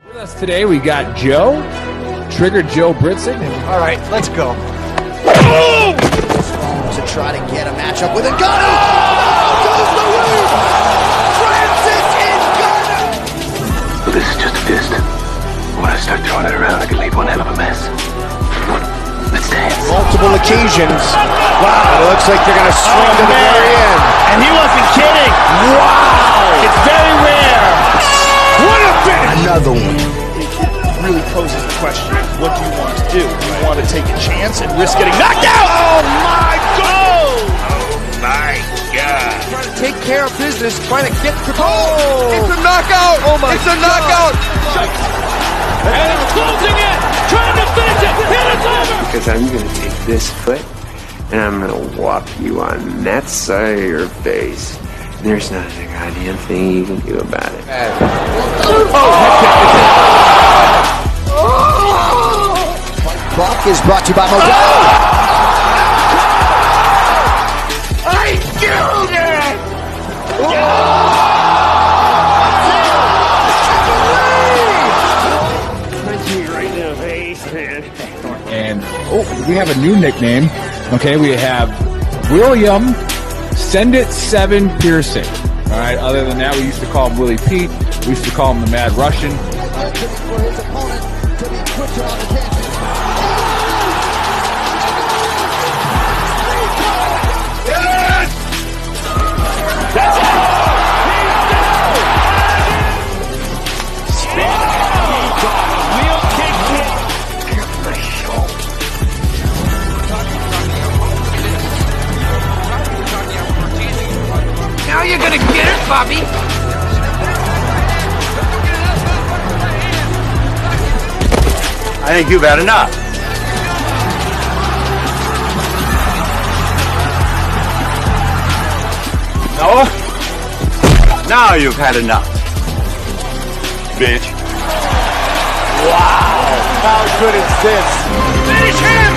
With us today, we got Joe, Trigger Joe Britson. All right, let's go. To try to get a matchup with Ngannou. Oh, goes the win! Francis Ngannou! Well, this is just a fist. When I start throwing it around, I can leave one hell of a mess. Let's dance. Multiple occasions. Wow, it looks like they're going to swing to the very end. And he wasn't kidding. Wow! It's very rare. What a finish! Another one. It really poses the question, what do you want to do? Do you want to take a chance and risk getting knocked out? Oh my God! Oh my God. Trying to take care of business, trying to get to It's a knockout! Oh my It's a knockout! And it's closing in! Trying to finish it! And it's over! Because I'm going to take this foot and I'm going to whop you on that side of your face. There's not a goddamn thing you can do about it. Buck is brought to you by Modelo. I killed it! Right now, face, man. And we have a new nickname. Okay, we have William Send It 7 Pearson. All right, other than that, we used to call him Willie Pete. We used to call him the Mad Russian. For his opponent to be quicker on the tangent. Now you're gonna get it, Bobby. I think you've had enough. No? Now you've had enough. Bitch. Wow. How good is this? Finish him!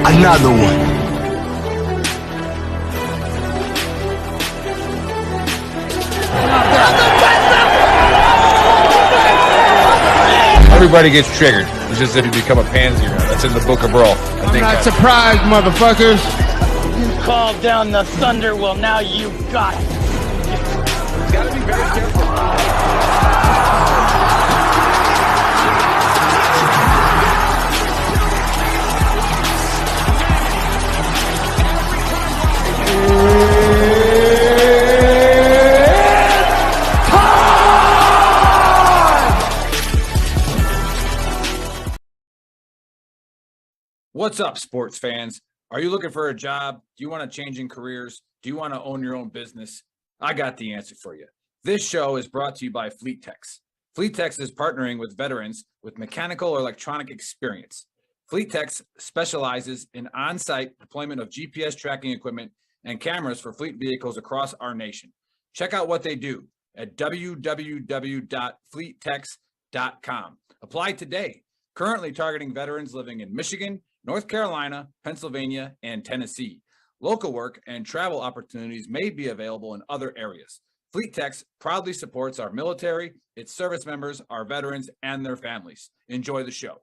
Another one. Everybody gets triggered. It's just if you become a pansy. That's in the Book of Brawl. I'm not surprised, motherfuckers. You called down the thunder, well now you got it. Gotta be very careful. What's up, sports fans? Are you looking for a job? Do you want to change in careers? Do you want to own your own business? I got the answer for you. This show is brought to you by FleetTex. FleetTex is partnering with veterans with mechanical or electronic experience. FleetTex specializes in on-site deployment of GPS tracking equipment and cameras for fleet vehicles across our nation. Check out what they do at www.fleettex.com. Apply today. Currently targeting veterans living in Michigan, North Carolina, Pennsylvania, and Tennessee. Local work and travel opportunities may be available in other areas. FleetTex proudly supports our military, its service members, our veterans, and their families. Enjoy the show.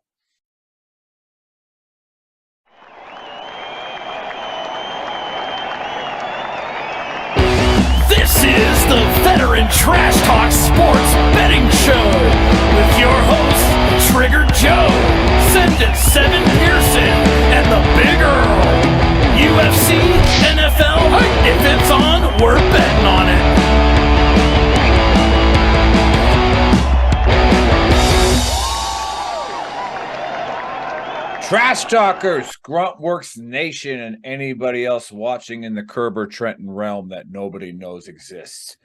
This is the Veteran Trash Talk Sports Betting Show with your hosts, Trigger Joe, Send It 7 Pearson, and the Big Earl. UFC, NFL, if it's on, we're betting on it. Trash Talkers, Gruntworks Nation, and anybody else watching in the Kerber Trenton realm that nobody knows exists.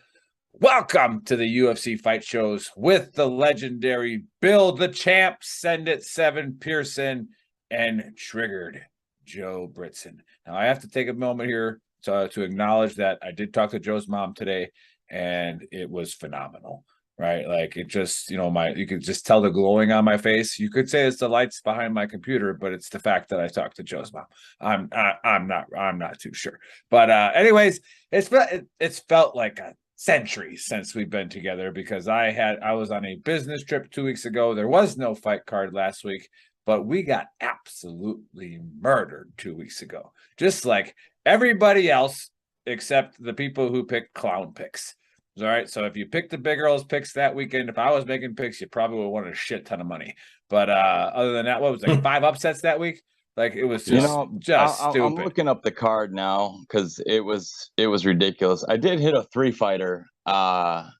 Welcome to the UFC fight shows with the legendary Bill the Champ, Send It 7 Pearson, and Triggered Joe Britson. Now, I have to take a moment here to acknowledge that I did talk to Joe's mom today, and it was phenomenal. right? Like it just, you could just tell the glowing on my face. You could say it's the lights behind my computer, but it's the fact that I talked to Joe's mom. I'm not too sure. But anyways, it's felt like a century since we've been together because I was on a business trip 2 weeks ago. There was no fight card last week, but we got absolutely murdered 2 weeks ago. Just like everybody else except the people who pick clown picks. All right. So if you pick the big girls picks that weekend, if I was making picks, you probably would have won a shit ton of money. But other than that, what was like 5 upsets that week? Like it was just, stupid. I'm looking up the card now because it was ridiculous. I did hit a 3-fighter on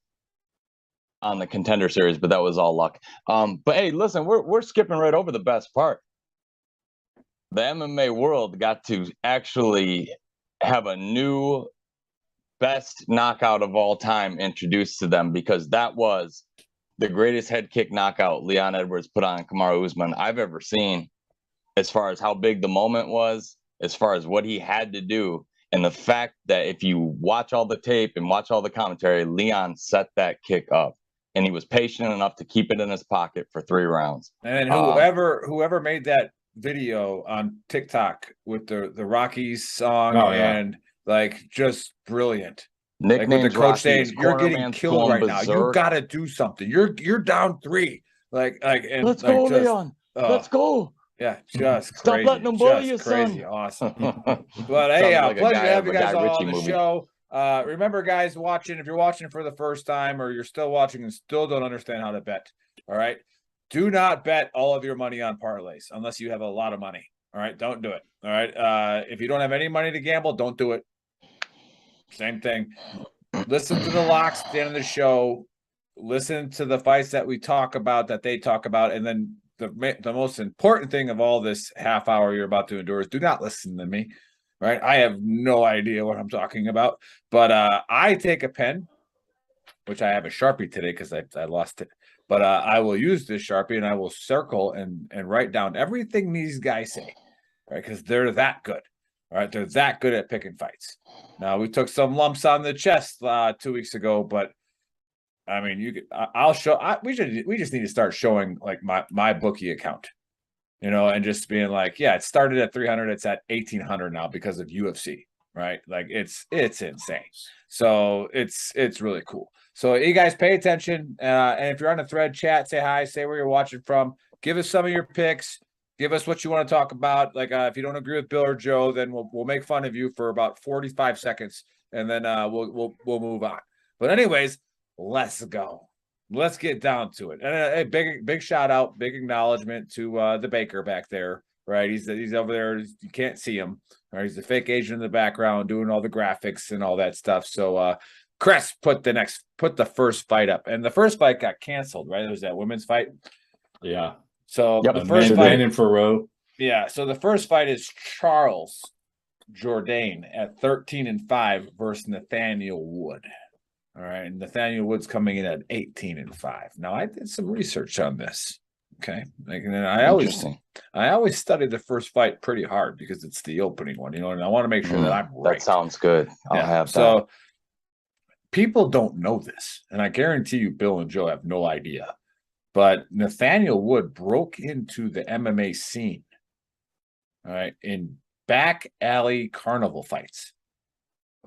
the Contender Series, but that was all luck. But hey, listen, we're skipping right over the best part. The MMA world got to actually have a new best knockout of all time introduced to them because that was the greatest head kick knockout Leon Edwards put on Kamaru Usman I've ever seen, as far as how big the moment was, as far as what he had to do, and the fact that if you watch all the tape and watch all the commentary, Leon set that kick up, and he was patient enough to keep it in his pocket for 3 rounds. And whoever made that video on TikTok with the Rockies song and like just brilliant. Nicknames like with the coach saying, "You're getting man's killed right berserk. now. You got to do something. You're down 3." And let's go, Leon. Let's go. Yeah, just stop crazy. letting them bully you, crazy, son. Awesome. But hey, like pleasure to have you Guy guys all Ritchie on the movie. show. Remember, guys, watching, if you're watching for the first time or you're still watching and still don't understand how to bet, all right, do not bet all of your money on parlays unless you have a lot of money. All right, don't do it. All right, if you don't have any money to gamble, don't do it. Same thing. Listen to the locks at the end of the show. Listen to the fights that we talk about, that they talk about, and then the most important thing of all this half hour you're about to endure is do not listen to me. Right? I have no idea what I'm talking about, but I take a pen, which I have a Sharpie today because I lost it. But I will use this Sharpie and I will circle and write down everything these guys say, right? Because they're that good. All right, they're that good at picking fights. Now we took some lumps on the chest 2 weeks ago, but I mean, I'll show. We just need to start showing like my bookie account, and just being like, yeah, it started at 300, it's at 1,800 now because of UFC, right? Like it's insane. So it's really cool. So you guys pay attention, and if you're on the thread, chat, say hi, say where you're watching from, give us some of your picks. Give us what you want to talk about. Like if you don't agree with Bill or Joe, then we'll make fun of you for about 45 seconds, and then we'll move on. But anyways, let's go. Let's get down to it. And a big shout out, big acknowledgement to the baker back there. Right, he's over there. You can't see him. Right, he's the fake agent in the background doing all the graphics and all that stuff. So Chris put the first fight up, and the first fight got canceled. Right, it was that women's fight. Yeah. So the first fight in Ferro. Yeah. So the first fight is Charles Jourdain at 13-5 versus Nathaniel Wood. All right. And Nathaniel Wood's coming in at 18-5. Now I did some research on this. Okay. And I always study the first fight pretty hard because it's the opening one, and I want to make sure that I'm right. That sounds good. I'll have that. So people don't know this, and I guarantee you Bill and Joe have no idea. But Nathaniel Wood broke into the MMA scene, all right, in back alley carnival fights.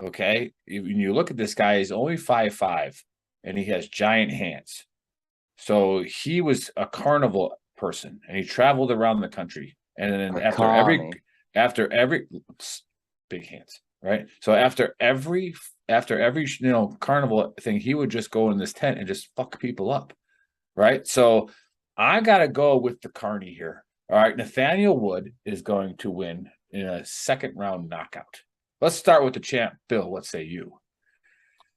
Okay, when you look at this guy, he's only 5'5", and he has giant hands. So he was a carnival person, and he traveled around the country. And then after every big hands, right? So after every carnival thing, he would just go in this tent and just fuck people up. Right. So I got to go with the Carney here. All right. Nathaniel Wood is going to win in a second round knockout. Let's start with the champ, Bill. What say you?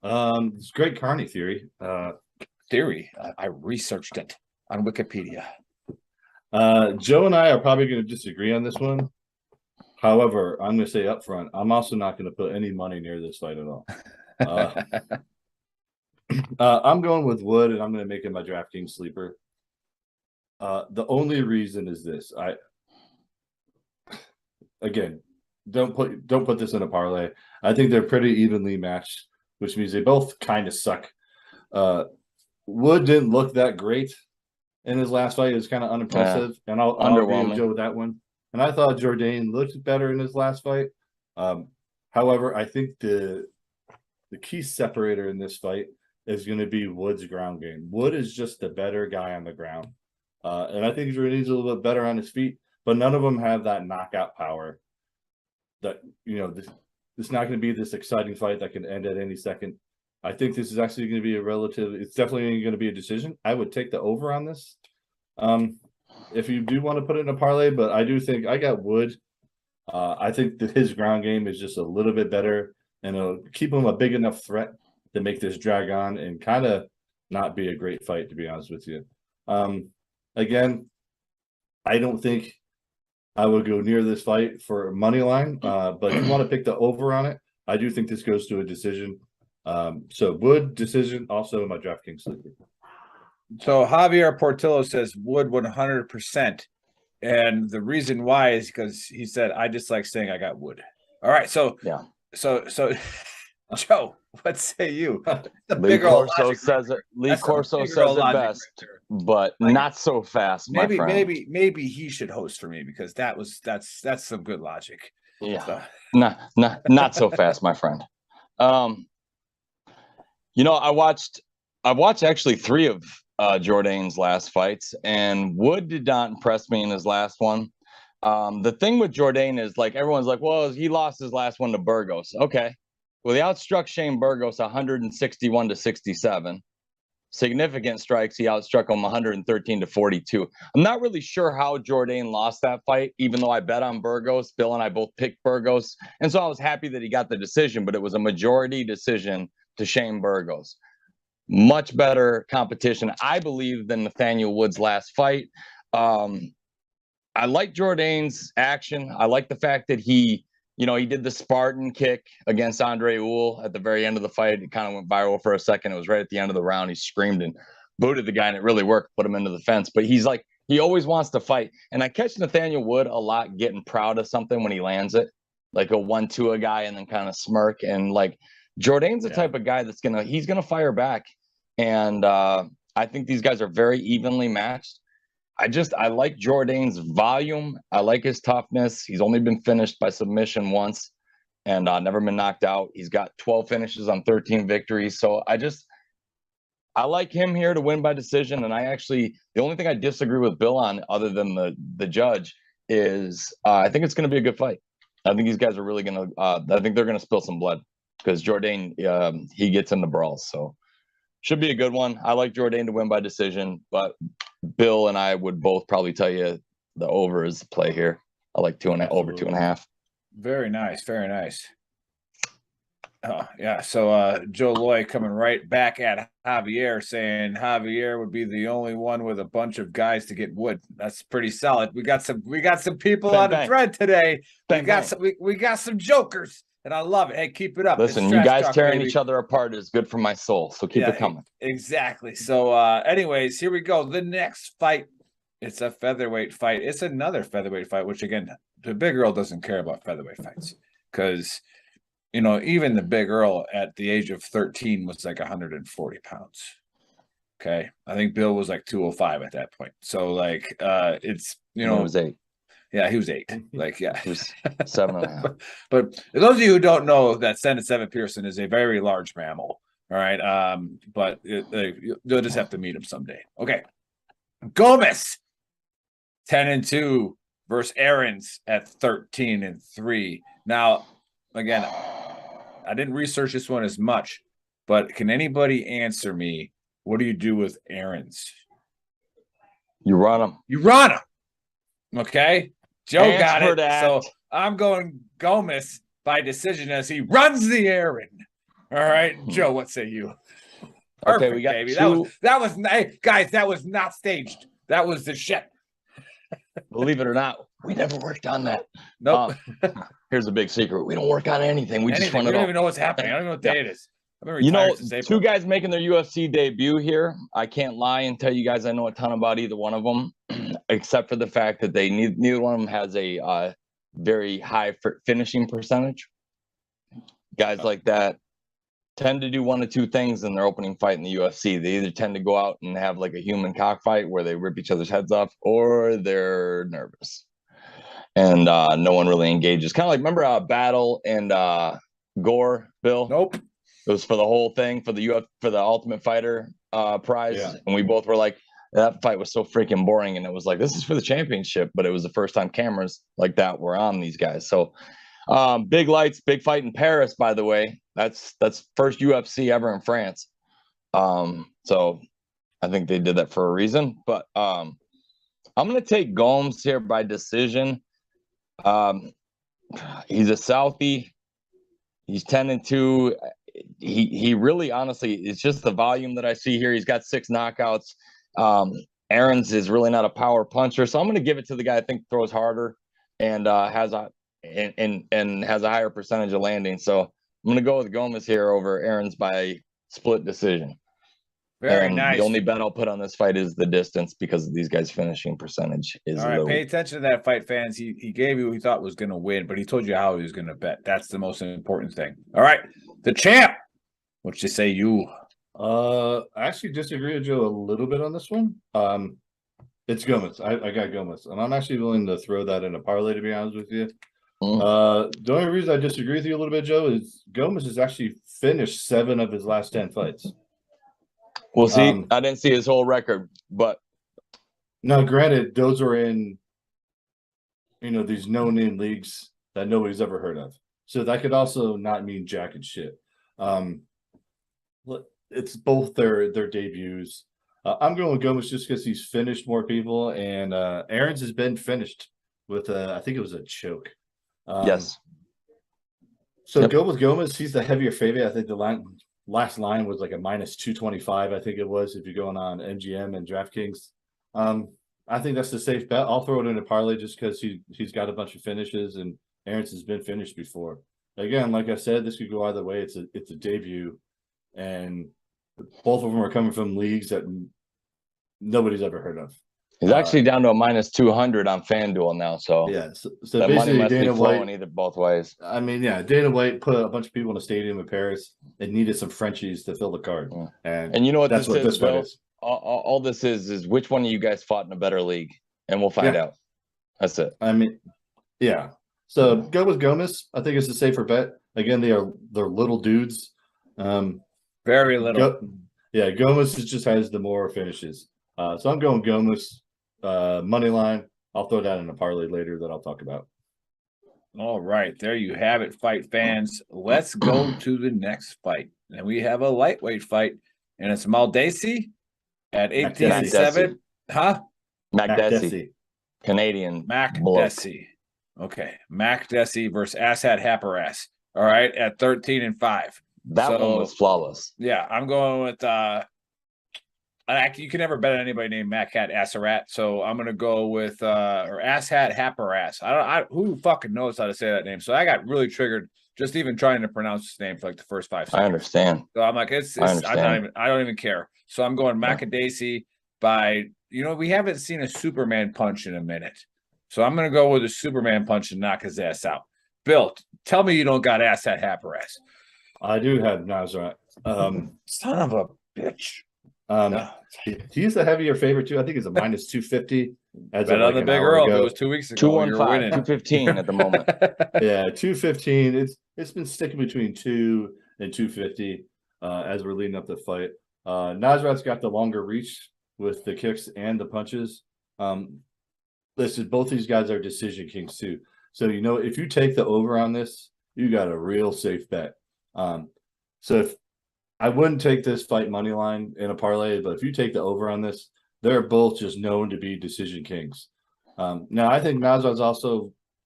It's great Carney theory. I researched it on Wikipedia. Joe and I are probably going to disagree on this one. However, I'm going to say up front, I'm also not going to put any money near this fight at all. I'm going with Wood, and I'm going to make it my DraftKings sleeper. The only reason is this: don't put this in a parlay. I think they're pretty evenly matched, which means they both kind of suck. Wood didn't look that great in his last fight. It was kind of unimpressive, and I'll agree with Joe with that one. And I thought Jourdain looked better in his last fight. However, I think the key separator in this fight is going to be Wood's ground game. Wood is just the better guy on the ground. And I think Jourdain's a little bit better on his feet, but none of them have that knockout power that, this is not going to be this exciting fight that can end at any second. I think this is actually going to be it's definitely going to be a decision. I would take the over on this. If you do want to put it in a parlay, but I do think I got Wood. I think that his ground game is just a little bit better, and it'll keep him a big enough threat to make this drag on and kind of not be a great fight, to be honest with you. Again, I don't think I would go near this fight for money line, but if you want to pick the over on it, I do think this goes to a decision. So Wood decision, also my DraftKings sleeper. So Javier Portillo says Wood 100%. And the reason why is because he said, I just like saying I got Wood. All right. So, yeah. So Joe, what say you? Lee Corso says it. Lee Corso says it best, but not so fast. Maybe he should host for me because that's some good logic. Yeah. So. Not so fast, my friend. I watched actually 3 of Jourdain's last fights, and Wood did not impress me in his last one. The thing with Jourdain is, like, everyone's like, well, he lost his last one to Burgos. Okay. Well, he outstruck Shane Burgos 161-67. Significant strikes. He outstruck him 113-42. I'm not really sure how Jourdain lost that fight, even though I bet on Burgos. Bill and I both picked Burgos. And so I was happy that he got the decision, but it was a majority decision to Shane Burgos. Much better competition, I believe, than Nathaniel Wood's last fight. I like Jourdain's action. I like the fact that he did the Spartan kick against Andre Ewell at the very end of the fight. It kind of went viral for a second. It was right at the end of the round. He screamed and booted the guy, and it really worked, put him into the fence. But he's like, he always wants to fight. And I catch Nathaniel Wood a lot getting proud of something when he lands it, like a 1-2 a guy and then kind of smirk. And like Jourdain's the type of guy that's he's gonna fire back. And I think these guys are very evenly matched. I like Jourdain's volume. I like his toughness. He's only been finished by submission once and never been knocked out. He's got 12 finishes on 13 victories. So I like him here to win by decision. And the only thing I disagree with Bill on, other than the judge, is I think it's going to be a good fight. I think these guys are really going to, I think they're going to spill some blood because Jourdain, he gets in the brawls. So should be a good one. I like Jourdain to win by decision, but Bill and I would both probably tell you the over is the play here. I like over 2.5. Very nice. Very nice. Oh, yeah. So Joe Loy coming right back at Javier, saying Javier would be the only one with a bunch of guys to get Wood. That's pretty solid. We got some people on the thread today. We got some jokers. And I love it. Hey, keep it up. Listen, you guys tearing each other apart is good for my soul. So keep it coming. Exactly. So anyways, here we go. The next fight, it's a featherweight fight. It's another featherweight fight, which again, the Big Earl doesn't care about featherweight fights because, even the Big Earl at the age of 13 was like 140 pounds. Okay. I think Bill was like 205 at that point. So like it's, it was 8. Yeah, he was 8. Like, yeah. He was 7.5. But those of you who don't know that Sendit Seven Pearson is a very large mammal. All right. But you'll just have to meet him someday. Okay. Gomez, 10-2 versus Aarons at 13-3. Now, again, I didn't research this one as much, but can anybody answer me? What do you do with Aarons? You run him. Okay. Joe got it. So I'm going Gomez by decision as he runs the errand. All right. Joe, what say you? Perfect, okay, we got baby. Two... That was guys, that was not staged. That was the shit. Believe it or not, we never worked on that. Nope. Here's a big secret. We don't work on anything. We just run it We don't even know what's happening. I don't know what day it is. Two guys making their UFC debut here. I can't lie and tell you guys I know a ton about either one of them, except for the fact that neither one of them has a very high finishing percentage. Guys like that tend to do one of two things in their opening fight in the UFC. They either tend to go out and have like a human cockfight where they rip each other's heads off, or they're nervous. And no one really engages. Kind of like, remember Battle and Gore, Bill? Nope. It was for the whole thing, for the Ultimate Fighter prize. Yeah. And we both were like, that fight was so freaking boring. And it was like, this is for the championship. But it was the first time cameras like that were on these guys. So big lights, big fight in Paris, by the way. That's first UFC ever in France. So I think they did that for a reason. But I'm going to take Gomes here by decision. He's a Southie. He's 10-2. He really, honestly, it's just the volume that I see here. He's got 6 knockouts. Aarons is really not a power puncher, so I'm going to give it to the guy I think throws harder and has a higher percentage of landing. So I'm going to go with Gomes here over Aarons by split decision. Very nice. The only bet I'll put on this fight is the distance because these guys' finishing percentage is all right. low. Pay attention to that fight, fans. He gave you who he thought was going to win, but he told you how he was going to bet. That's the most important thing. All right, the champ. What you say, you? I actually disagree with Joe a little bit on this one. It's Gomez. I got Gomez, and I'm actually willing to throw that in a parlay, to be honest with you. The only reason I disagree with you a little bit, Joe, is Gomez has actually finished 7 of his last 10 fights. We'll see. I didn't see his whole record, but now, granted, those are in, these no-name leagues that nobody's ever heard of. So that could also not mean jack and shit. It's both their debuts. I'm going with Gomez just because he's finished more people, and Aarons has been finished with I think it was a choke. Yes. So go with Gomez. He's the heavier favorite. I think the last line was like a -225. I think it was if you're going on MGM and DraftKings. I think that's the safe bet. I'll throw it in a parlay just because he's got a bunch of finishes, and Aarons has been finished before. Again, like I said, this could go either way. It's a debut, and both of them are coming from leagues that nobody's ever heard of. He's actually down to a -200 on FanDuel now. So yeah, so that basically money must Dana be flowing White, either both ways. I mean, yeah, Dana White put a bunch of people in a stadium in Paris and needed some Frenchies to fill the card. And you know what that's this this fight Bill? is. All this is which one of you guys fought in a better league, and we'll find out. That's it. I mean, yeah. So go with Gomez. I think it's a safer bet. Again, they're little dudes. Very little. Gomez just has the more finishes. So I'm going Gomez. Money line. I'll throw that in a parlay later that I'll talk about. All right, there you have it, fight fans. Let's go to the next fight. And we have a lightweight fight, and it's Maldesi at 18-7. Huh? Makdessi. Canadian. Makdessi. Okay. Makdessi versus Assad Happarass. All right, at 13-5. That one was flawless. Yeah, I'm going with you can never bet on anybody named Makat Assarat, so I'm gonna go with or Assad Happarass. Who fucking knows how to say that name? So I got really triggered just even trying to pronounce his name for like the first 5 seconds. I understand. So I'm like, I don't even care. So I'm going Makdessi by we haven't seen a Superman punch in a minute. So I'm gonna go with a Superman punch and knock his ass out. Bill, tell me you don't got Assad Happarass. I do have Nasrat. Son of a bitch. He's the heavier favorite too. I think it's a -250. Bet on the Big Earl. It was 2 weeks ago. 215, 215 at the moment. Yeah, 215. It's been sticking between 2 and 250 as we're leading up the fight. Nasrat's got the longer reach with the kicks and the punches. Listen, both these guys are decision kings too. So if you take the over on this, you got a real safe bet. So if I wouldn't take this fight money line in a parlay, but if you take the over on this, they're both just known to be decision kings. Now I think Nasrat's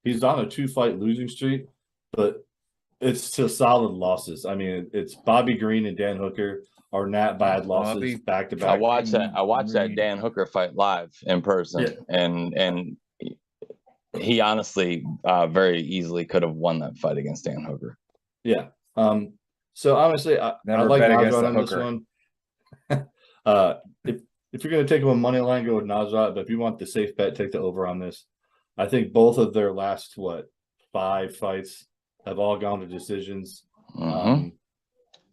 he's on a 2-fight losing streak, but it's to solid losses. I mean, it's Bobby Green and Dan Hooker are not bad losses back to back. I watched that Dan Hooker fight live in person, and he honestly very easly could have won that fight against Dan Hooker. Yeah. So honestly, I like Nasrat on this one. If you're going to take him a money line, go with Nasrat. But if you want the safe bet, take the over on this. I think both of their last 5 fights have all gone to decisions.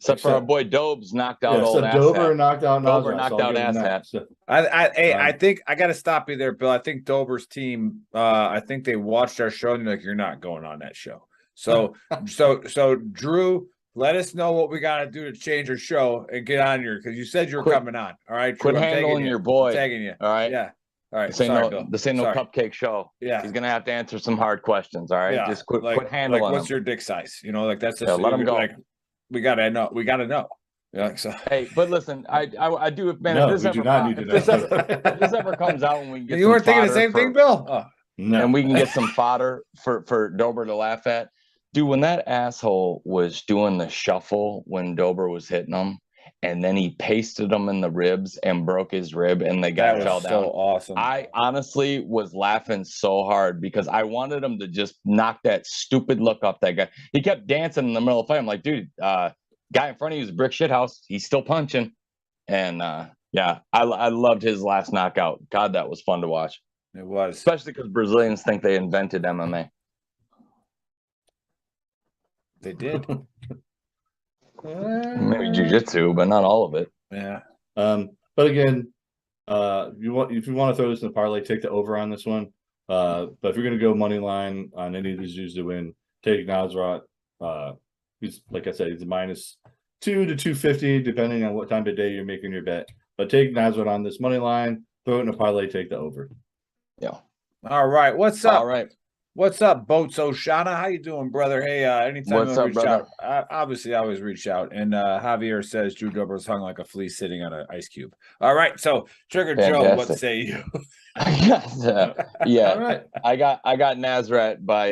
Except for our boy Dobes knocked out old Asshat. Dober knocked out Dober knocked out Asshat. So, I think I got to stop you there, Bill. I think Dober's team. I think they watched our show and they're like, you're not going on that show. So Drew, let us know what we got to do to change our show and get on here because you said you were coming on. All right, Drew, quit handling your boy. I'm tagging you. All right. Yeah. All right. This ain't no cupcake show. Yeah. He's gonna have to answer some hard questions. All right. Yeah. Just quit handling what's him. your dick size? You know, like that's just let him go. Like we gotta know. We gotta know. Yeah. So hey, but listen, I do. Man, no, if this we do not need to know. If this ever comes out when we get you weren't thinking the same thing, Bill? Oh, no. And we can get some fodder for Dober to laugh at. Dude, when that asshole was doing the shuffle when Dober was hitting him, and then he pasted him in the ribs and broke his rib, and the guy fell down. So awesome. I honestly was laughing so hard because I wanted him to just knock that stupid look off that guy. He kept dancing in the middle of the fight. I'm like, dude, guy in front of you is a brick shit house. He's still punching. And yeah, I loved his last knockout. God, that was fun to watch. It was. Especially because Brazilians think they invented MMA. They did. Maybe jiu-jitsu, but not all of it. Yeah. But again, if you want to throw this in the parlay, take the over on this one. But if you're going to go money line on any of these dudes to win, take Nasrat. He's like I said, he's a -2 to 250 depending on what time of day you're making your bet. But take Nasrat on this money line, throw it in a parlay, take the over. Yeah. All right. What's up? All right. What's up, Boats Oshana? How you doing, brother? Hey, anytime What's up, reach brother? out, obviously I always reach out. And Javier says Drew Dober's hung like a flea sitting on an ice cube. All right, so Trigger Joe, what say you? Yeah, all right. I got Nasrat by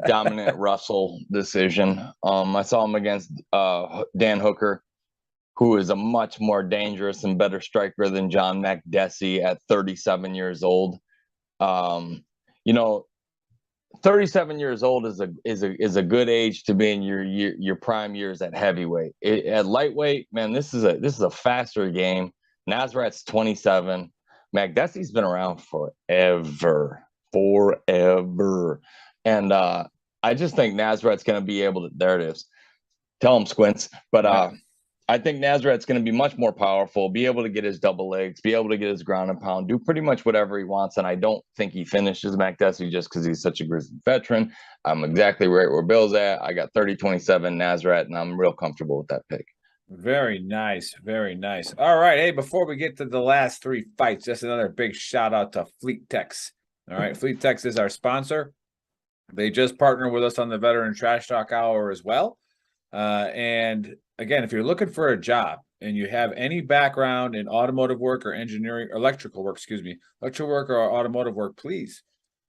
dominant Russell decision. I saw him against Dan Hooker, who is a much more dangerous and better striker than John Makdessi at 37 years old. 37 years old is a good age to be in your prime years at heavyweight. At lightweight, man, this is a faster game. Nasrat's 27. Makdessi's been around forever, and I just think Nasrat's going to be able to. There it is. Tell him, Squints. But I think Nasrat's going to be much more powerful, be able to get his double legs, be able to get his ground and pound, do pretty much whatever he wants. And I don't think he finishes Makdessi just because he's such a grizzled veteran. I'm exactly right where Bill's at. I got 30-27 Nasrat, and I'm real comfortable with that pick. Very nice. Very nice. All right. Hey, before we get to the last three fights, just another big shout out to Fleet Tex. All right. Fleet Tex is our sponsor. They just partnered with us on the Veteran Trash Talk Hour as well. And again, if you're looking for a job and you have any background in automotive work or engineering, electrical work or automotive work, please.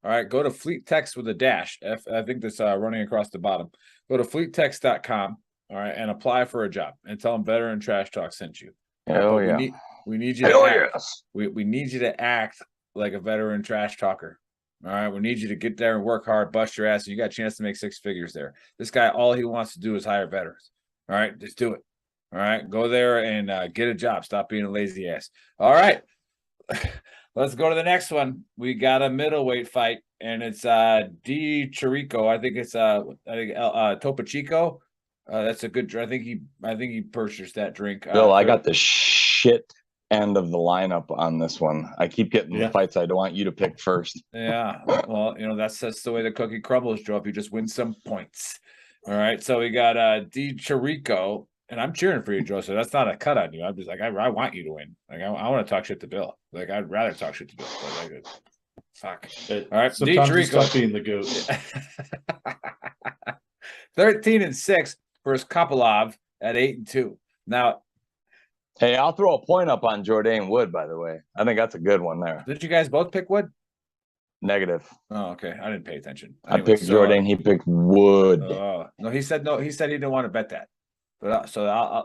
All right, go to Fleet Tex with a dash. I think that's running across the bottom. Go to fleettex.com, all right, and apply for a job and tell them Veteran Trash Talk sent you. Oh, yeah. We need you to act. We need you to act like a veteran trash talker. All right, we need you to get there and work hard, bust your ass, and you got a chance to make six figures there. This guy, all he wants to do is hire veterans. All right, just do it. All right, go there and get a job. Stop being a lazy ass. All right, let's go to the next one. We got a middleweight fight, and it's Di Chirico. I think it's Topo Chico. That's a good. I think he purchased that drink. Bill, I got the shit end of the lineup on this one. I keep getting the fights I don't want you to pick first. Yeah, well, that's the way the cookie crumbles, Joe. If you just win some points. All right, so we got Di Chirico, and I'm cheering for you, Joe. So that's not a cut on you. I'm just like I want you to win. Like I want to talk shit to Bill. Like I'd rather talk shit to Bill. But fuck. All right, Di Chirico. Stop being the goat. 13-6 versus Kopylov at 8-2. Now. Hey, I'll throw a point up on Jourdain Wood, by the way. I think that's a good one there. Did you guys both pick Wood? Negative. Oh, okay. I didn't pay attention. Anyway, I picked Jourdain. He picked Wood. No. He said he didn't want to bet that. But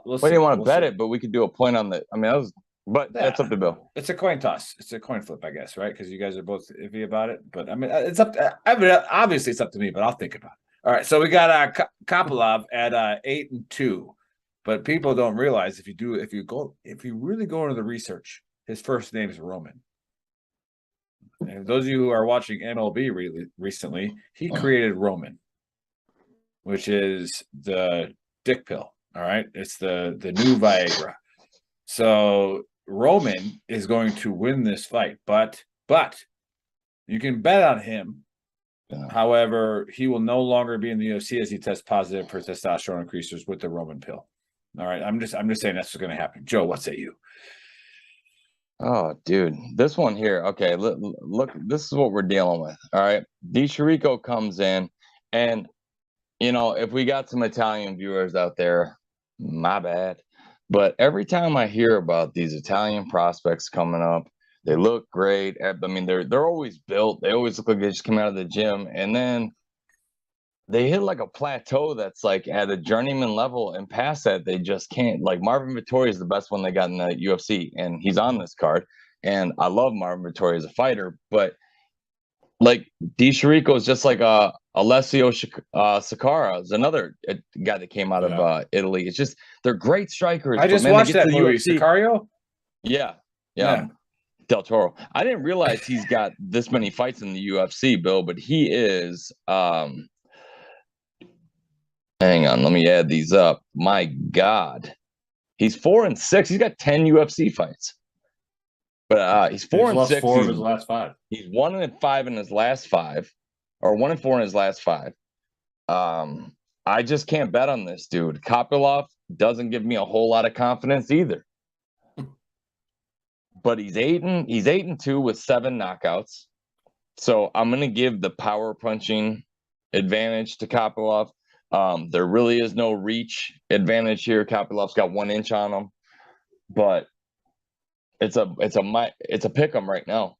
we didn't want to bet it, but we could do a point on the. I mean, that's up to Bill. It's a coin toss. It's a coin flip, I guess, right? Because you guys are both iffy about it. But I mean, it's up. Obviously, it's up to me, but I'll think about it. All right. So we got Kopylov at 8-2. But people don't realize if you really go into the research, his first name is Roman. And those of you who are watching MLB recently, he created Roman, which is the dick pill. All right. It's the new Viagra. So Roman is going to win this fight, but you can bet on him. Yeah. However, he will no longer be in the UFC as he tests positive for testosterone increasers with the Roman pill. All right. I'm just saying that's what's going to happen. Joe, what say you? Oh, dude, this one here. Okay, look, this is what we're dealing with. All right, DiChirico comes in, and if we got some Italian viewers out there, my bad. But every time I hear about these Italian prospects coming up, they look great. I mean, they're always built. They always look like they just come out of the gym, and then they hit like a plateau that's like at a journeyman level, and past that they just can't. Like Marvin Vettori is the best one they got in the UFC, and he's on this card. And I love Marvin Vettori as a fighter, but like DiChirico is just like Alessio Sakara is another guy that came out of Italy. It's just they're great strikers. I just watched that movie, Sicario. Yeah. Del Toro. I didn't realize he's got this many fights in the UFC, Bill, but he is. Hang on, let me add these up. My God, he's 4-6. He's got 10 UFC fights, but he's 4-6. 4 of his last 5. He's 1-5 in his last 5, or 1-4 in his last 5. I just can't bet on this dude. Kopylov doesn't give me a whole lot of confidence either. But he's 8-2 with 7 knockouts. So I'm gonna give the power punching advantage to Kopylov. There really is no reach advantage here. Kopylov's got 1 inch on him, but it's a pick 'em right now.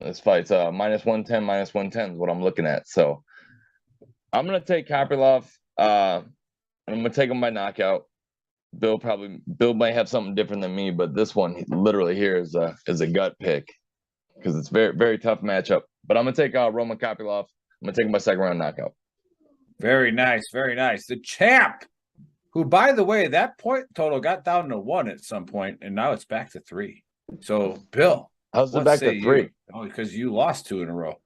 This fight's -110, -110 is what I'm looking at. So I'm gonna take Kopylov. I'm gonna take him by knockout. Bill might have something different than me, but this one literally here is a gut pick because it's very, very tough matchup. But I'm gonna take Roman Kopylov. I'm gonna take him by second round knockout. Very nice, very nice. The champ, who, by the way, that point total got down to 1 at some point, and now it's back to 3. So, Bill, how's it back to 3? Oh, because you lost 2 in a row.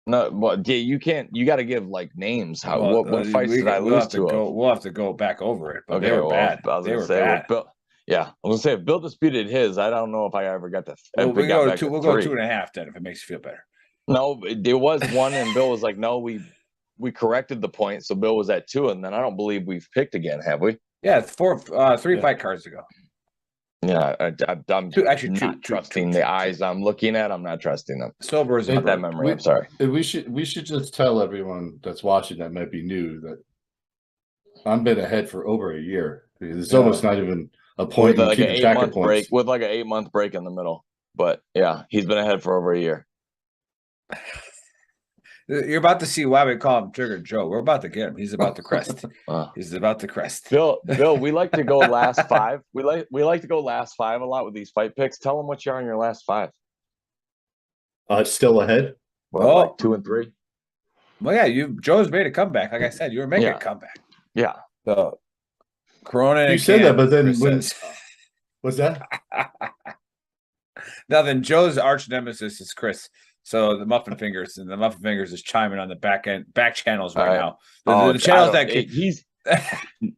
No, well, yeah, you can't. You got to give like names. What fights did I lose to? We'll have to go back over it. But okay, they were bad. They were bad. Bill, yeah, I was gonna say if Bill disputed his, I don't know if I ever got to. We'll go 2.5 then if it makes you feel better. No, there was 1, and Bill was like, "No, we corrected the point." So Bill was at 2, and then I don't believe we've picked again, have we? Yeah, 3 fight cards ago. Yeah, I'm not trusting the eyes I'm looking at. I'm not trusting them. Sober is not that memory. I'm sorry. We should just tell everyone that's watching that might be new that I've been ahead for over a year. It's almost not even a point with like an 8-month break. With like an 8-month break in the middle. But yeah, he's been ahead for over a year. You're about to see why we call him Trigger Joe. We're about to get him. He's about to crest. He's about to crest. Bill, we like to go last 5. We like to go last 5 a lot with these fight picks. Tell them what you are in your last 5. Still ahead. Well, like 2 and 3. Well, yeah, Joe's made a comeback. Like I said, you were making a comeback. Yeah. So Corona. You said that, but then what's that? Now then, Joe's arch nemesis is Chris. So the Muffin Fingers is chiming on the back channels right now. The channels that he's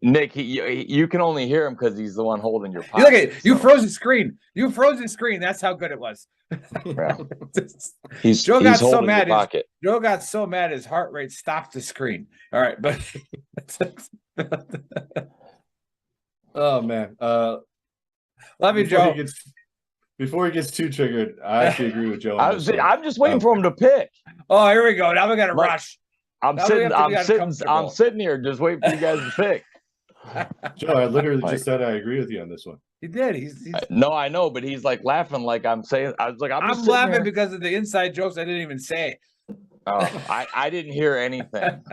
Nick. You can only hear him because he's the one holding your pocket. Look at it. You froze the screen. You froze the screen. That's how good it was. Yeah. Joe got so mad. Joe got so mad his heart rate stopped the screen. All right, but oh man. Love you, Joe. Before he gets too triggered, I actually agree with Joe. I'm just waiting for him to pick. Oh, here we go. Now we got to rush. I'm sitting here just waiting for you guys to pick. Joe, I literally just said I agree with you on this one. He did. He's no, I know, but he's like laughing like I'm saying. I was like, I'm laughing here because of the inside jokes I didn't even say. Oh, I didn't hear anything.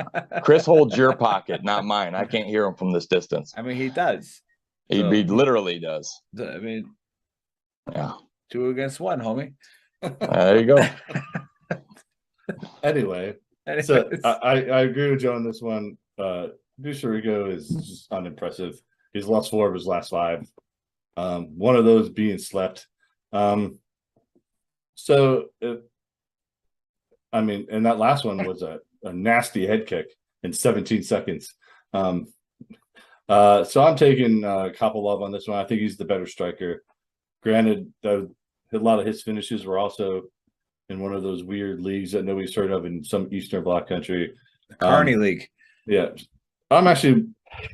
Chris holds your pocket, not mine. I can't hear him from this distance. I mean, he does. He literally does. I mean. Yeah. 2 against 1, homie. There you go. Anyway, so I agree with Joe on this one. DiChirico is just unimpressive. He's lost 4 of his last 5. One of those being slept. And that last one was a nasty head kick in 17 seconds. So I'm taking Kopylov on this one. I think he's the better striker. Granted, a lot of his finishes were also in one of those weird leagues that nobody's heard of in some Eastern Bloc country. Carney League. Yeah. I'm actually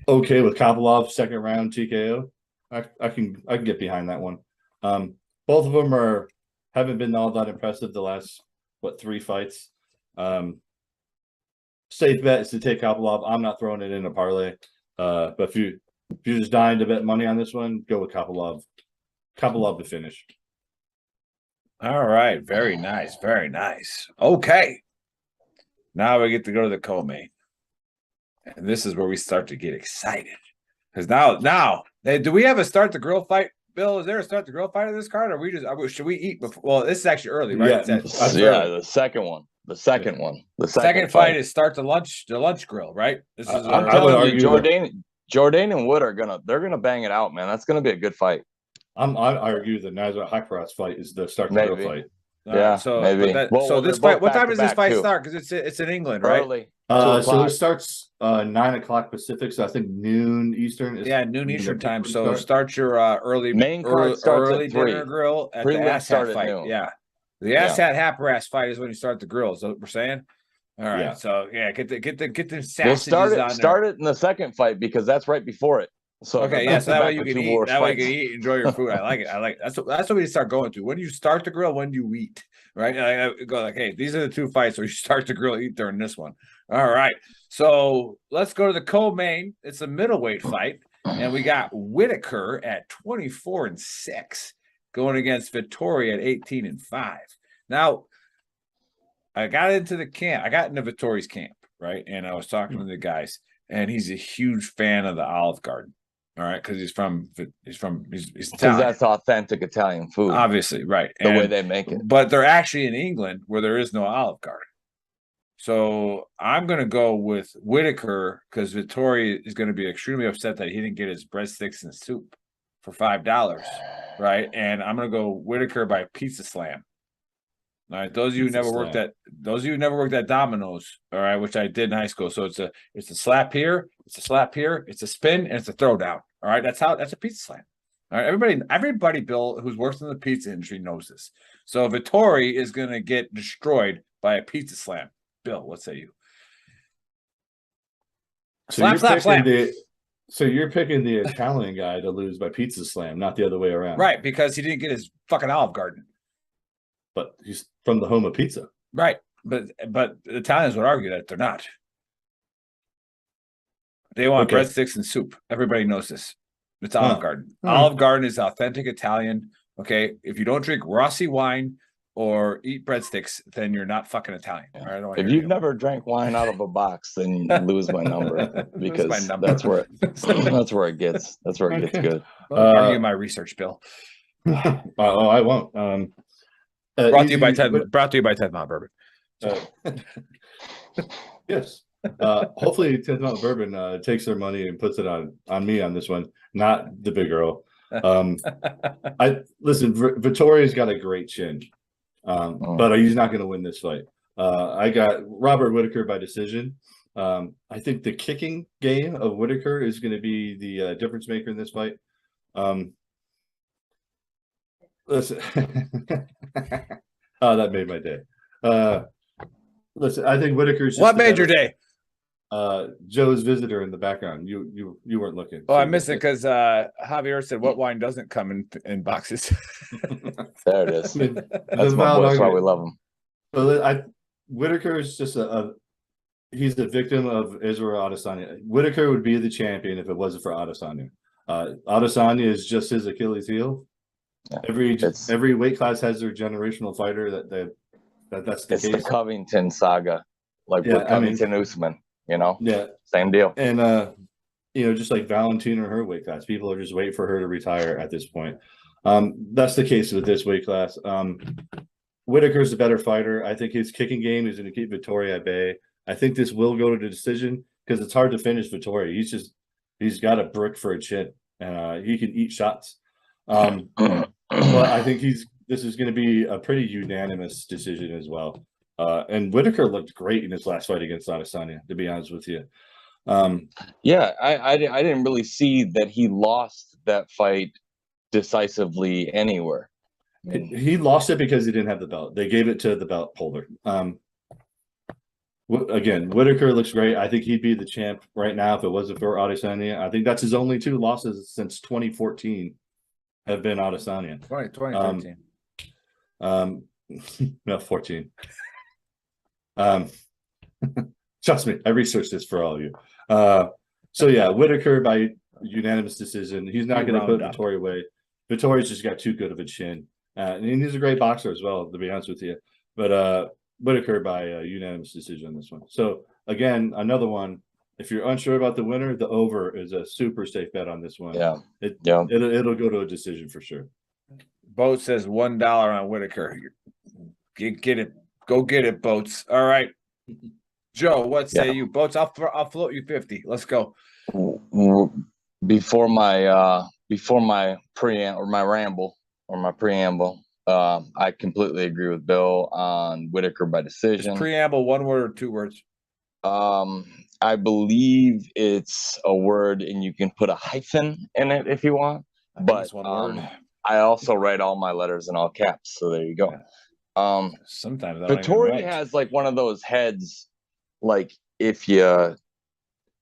okay with Kopylov second round TKO. I can get behind that one. Both of them haven't been all that impressive the last 3 fights. Safe bet is to take Kopylov. I'm not throwing it in a parlay. But if you're just dying to bet money on this one, go with Kopylov. Kopylov to finish. All right. Very nice. Very nice. Okay. Now we get to go to the co-main. And this is where we start to get excited. Because now, do we have a start the grill fight, Bill? Is there a start the grill fight of this card? Or should we eat before? Well, this is actually early, right? Yeah, the second one. The second one. The second fight is start the lunch grill, right? This is I would argue Jourdain and Wood they're gonna bang it out, man. That's gonna be a good fight. I argue the Nazar Haqparast fight is the start the grill fight. Yeah, so maybe. This fight. What time does this fight start? Because it's in England, right? Early. So it starts 9:00 Pacific, so I think noon Eastern. Noon Eastern time. So start your early main card early at dinner grill at the asshat fight. Noon. Yeah, the asshat Haqparast fight is when you start the grill. Is that what we're saying? All right. Yeah. So get the sausages we'll start it in the second fight because that's right before it. So okay, so that way you can eat. That way you can eat, enjoy your food. I like it. That's what we start going to. When you start the grill, when you eat, right? I go like, hey, these are the 2 fights where you start the grill, eat during this one. All right. So let's go to the co-main. It's a middleweight fight, and we got Whitaker at 24-6 going against Vettori at 18-5. Now, I got into the camp. I got into Vettori's camp, right? And I was talking to the guys, and he's a huge fan of the Olive Garden. All right, because he's Italian. Because that's authentic Italian food, obviously, right? The way they make it. But they're actually in England where there is no Olive Garden. So I'm going to go with Whitaker because Vettori is going to be extremely upset that he didn't get his breadsticks and soup for $5, right? And I'm going to go Whitaker by Pizza Slam. All right, those of you who never worked at Domino's, all right, which I did in high school. So it's a slap here, it's a slap here, it's a spin, and it's a throwdown. All right, that's a pizza slam. All right, everybody, Bill, who's worked in the pizza industry knows this. So Vettori is going to get destroyed by a pizza slam. Bill, what say you? So you're picking the Italian guy to lose by pizza slam, not the other way around. Right, because he didn't get his fucking Olive Garden. But he's from the home of pizza. Right. But the Italians would argue that they're not. They want breadsticks and soup. Everybody knows this. It's Olive Garden. Olive Garden is authentic Italian. Okay. If you don't drink Rossi wine or eat breadsticks, then you're not fucking Italian. Yeah. If you've never drank wine out of a box, then you lose my number because that's where it gets good. Argue my research, Bill. I won't. Brought to you by Ted Mount Bourbon. Yes. Hopefully 10th Mountain Bourbon takes their money and puts it on me on this one, not the big girl. Vittoria's got a great chin, but he's not going to win this fight. I got Robert Whitaker by decision. I think the kicking game of Whitaker is going to be the difference maker in this fight. Listen, oh, that made my day. Listen, I think Whitaker's. What made your day? Joe's visitor in the background. You weren't looking. Oh, I missed it because Javier said, "What wine doesn't come in boxes?" There it is. That's why we love him. But Whitaker is just he's the victim of Israel Adesanya. Whitaker would be the champion if it wasn't for Adesanya. Adesanya is just his Achilles heel. Yeah, every weight class has their generational fighter that's the case. It's the Covington saga, with Covington Usman. Same deal. And just like Valentina in her weight class, people are just waiting for her to retire at this point. That's the case with this weight class. Whitaker's a better fighter. I think his kicking game is going to keep Vettori at bay. I think this will go to the decision because it's hard to finish Vettori. He's got a brick for a chin, and he can eat shots. But I think this is going to be a pretty unanimous decision as well. And Whitaker looked great in his last fight against Adesanya, to be honest with you. Yeah, I didn't really see that he lost that fight decisively anywhere. He lost it because he didn't have the belt. They gave it to the belt holder. Again, Whitaker looks great. I think he'd be the champ right now if it wasn't for Adesanya. I think that's his only 2 losses since 2014 have been Adesanya. 2013. No, 14. Trust me, I researched this for all of you. So yeah, Whitaker by unanimous decision. He's not going to put Vettori away. Vettori's just got too good of a chin. And he's a great boxer as well, to be honest with you. But Whitaker by unanimous decision on this one. So again, another one. If you're unsure about the winner, the over is a super safe bet on this one. Yeah, it'll go to a decision for sure. Boat says $1 on Whitaker. Get it. Go get it, Boats. All right, Joe. What say you, Boats? I'll float you 50. Let's go. Before my preamble, I completely agree with Bill on Whitaker by decision. Is preamble 1 word or 2 words? I believe it's a word, and you can put a hyphen in it if you want. But it's 1 word. I also write all my letters in all caps, so there you go. Sometimes Vettori has like one of those heads, like if you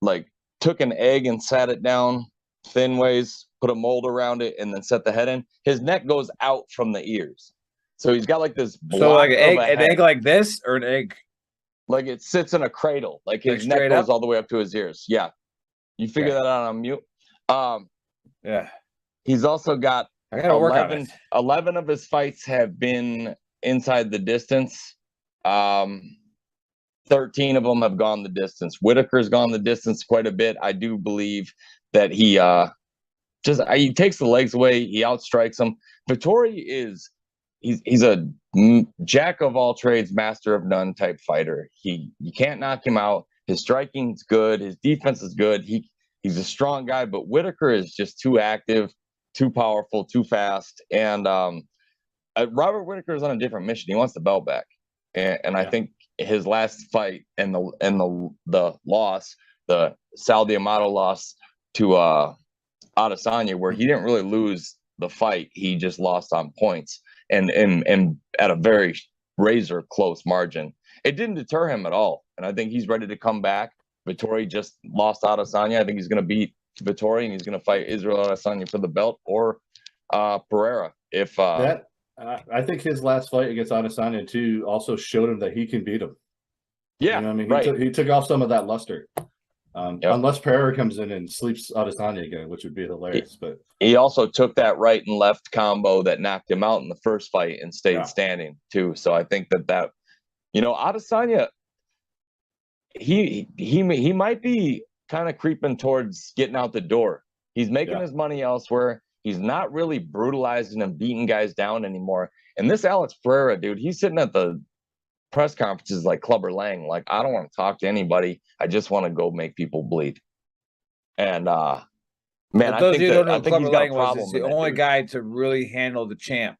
like took an egg and sat it down thin ways, put a mold around it, and then set the head in. His neck goes out from the ears, so he's got like this. So like an egg like this, or an egg like it sits in a cradle, like his neck goes all the way up to his ears. Yeah, you figure that out on mute. Yeah, he's also got I gotta work on it. 11 of his fights have been inside the distance. 13 of them have gone the distance. Whitaker's gone the distance quite a bit. I do believe that he takes the legs away. He outstrikes them. Vettori he's a jack of all trades, master of none type fighter. You can't knock him out. His striking's good. His defense is good. He's a strong guy, but Whitaker is just too active, too powerful, too fast. And Robert Whitaker is on a different mission. He wants the belt back, and I think his last fight and the loss, the Sal D'Amato loss to Adesanya, where he didn't really lose the fight, he just lost on points and at a very razor close margin. It didn't deter him at all, and I think he's ready to come back. Vettori just lost Adesanya. I think he's going to beat Vettori, and he's going to fight Israel Adesanya for the belt, or Pereira. I think his last fight against Adesanya too also showed him that he can beat him. Yeah, you know what I mean, he took off some of that luster. Unless Pereira comes in and sleeps Adesanya again, which would be hilarious. But he also took that right and left combo that knocked him out in the first fight and stayed standing too. So I think that Adesanya, he might be kind of creeping towards getting out the door. He's making his money elsewhere. He's not really brutalizing and beating guys down anymore. And this Alex Pereira, dude, he's sitting at the press conferences like Clubber Lang. Like, I don't want to talk to anybody. I just want to go make people bleed. And man, I think he's got a problem. He's the only guy to really handle the champ.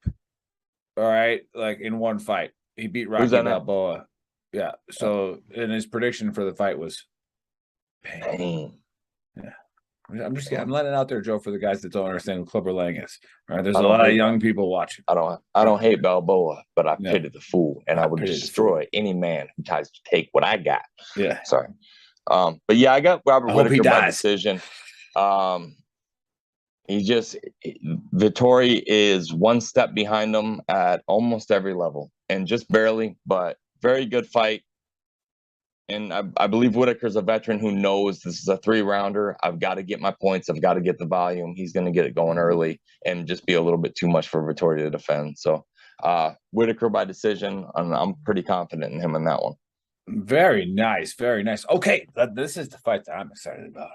All right, like in one fight, he beat Rocky Balboa. Yeah. So, and his prediction for the fight was pain. Yeah. I'm letting it out there, Joe, for the guys that don't understand who Clubber Lang is. All right, there's a lot of young people watching. I don't hate Balboa, but I pity the fool, and I would destroy any man who tries to take what I got. Yeah, sorry. But yeah, I got Robert Whitaker by decision. Vettori is one step behind him at almost every level, and just barely, but very good fight. And I believe Whitaker's a veteran who knows this is a 3-rounder. I've got to get my points. I've got to get the volume. He's going to get it going early and just be a little bit too much for Vettori to defend. So Whitaker by decision, and I'm pretty confident in him in that one. Very nice. Very nice. Okay, this is the fight that I'm excited about.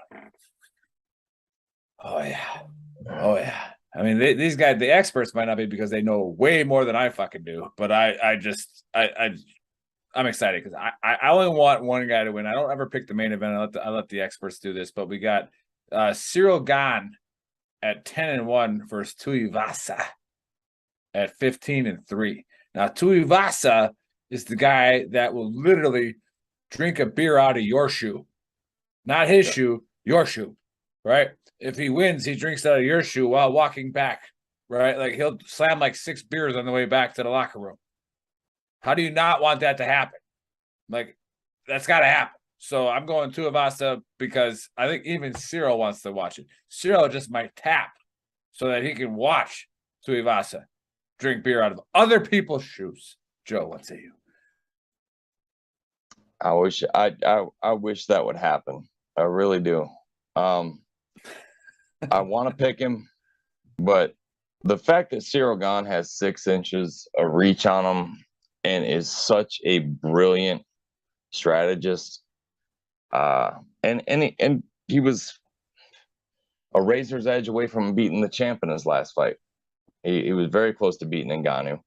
Oh, yeah. I mean, these guys, the experts might not be because they know way more than I fucking do. But I'm excited because I only want one guy to win. I don't ever pick the main event. I let the experts do this. But we got Cyril Gane at 10-1 versus Tuivasa at 15-3. Now Tuivasa is the guy that will literally drink a beer out of your shoe. not his shoe, your shoe, right? If he wins, he drinks out of your shoe while walking back, right? Like he'll slam like 6 beers on the way back to the locker room. How do you not want that to happen? Like, that's got to happen. So I'm going Tuivasa because I think even Cyril wants to watch it. Cyril just might tap so that he can watch Tuivasa drink beer out of other people's shoes. Joe, what say you? I wish that would happen. I really do. I want to pick him, but the fact that Cyril Gahn has 6 inches of reach on him and is such a brilliant strategist, and he was a razor's edge away from beating the champ in his last fight. He was very close to beating Ngannou,